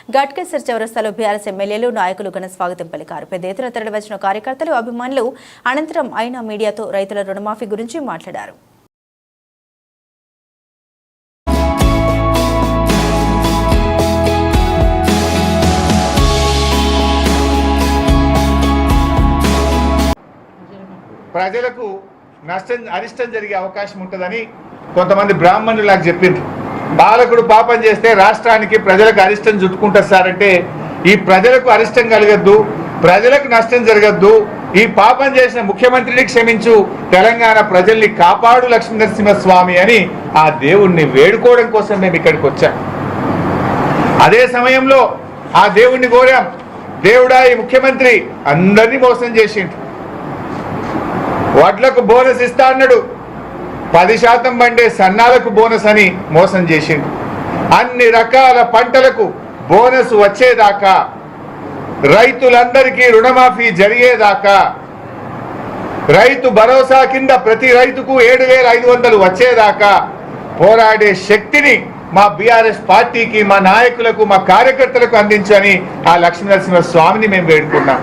ఘట్కేసర్ చౌరస్తాలో బీఆర్ఎస్ ఎమ్మెల్యేలు నాయకులు ఘన స్వాగతం పలికారు. పెద్ద ఎత్తున తరలివచ్చిన కార్యకర్తలు అభిమానులు అనంతరం ఆయన మీడియాతో రైతుల రుణమాఫీ గురించి మాట్లాడారు. ప్రజలకు అరిష్టం జరిగే అవకాశం ఉంటుందని కొంతమంది బ్రాహ్మణులకు చెప్పిండ్రు. బాలకుడు పాపం చేస్తే రాష్ట్రానికి ప్రజలకు అరిష్టం చుట్టుకుంటారు సార్ అంటే, ఈ ప్రజలకు అరిష్టం కలగద్దు, ప్రజలకు నష్టం జరగద్దు, ఈ పాపం చేసిన ముఖ్యమంత్రిని క్షమించు, తెలంగాణ ప్రజల్ని కాపాడు లక్ష్మీనరసింహస్వామి అని ఆ దేవుణ్ణి వేడుకోవడం కోసం మేము ఇక్కడికి వచ్చాం. అదే సమయంలో ఆ దేవుణ్ణి కోరాం, దేవుడా ఈ ముఖ్యమంత్రి అందరినీ మోసం చేసిండు, వడ్లకు బోనస్ ఇస్తా అన్నాడు, 10% పండే సన్నాలకు బోనస్ అని మోసం చేసిండు. అన్ని రకాల పంటలకు బోనస్ వచ్చేదాకా, రైతులందరికీ రుణమాఫీ జరిగేదాకా, రైతు భరోసా కింద ప్రతి రైతుకు 7,500 వచ్చేదాకా పోరాడే శక్తిని మా బీఆర్ఎస్ పార్టీకి, మా నాయకులకు, మా కార్యకర్తలకు అందించని ఆ లక్ష్మీనరసింహ స్వామిని మేము వేడుకున్నాం.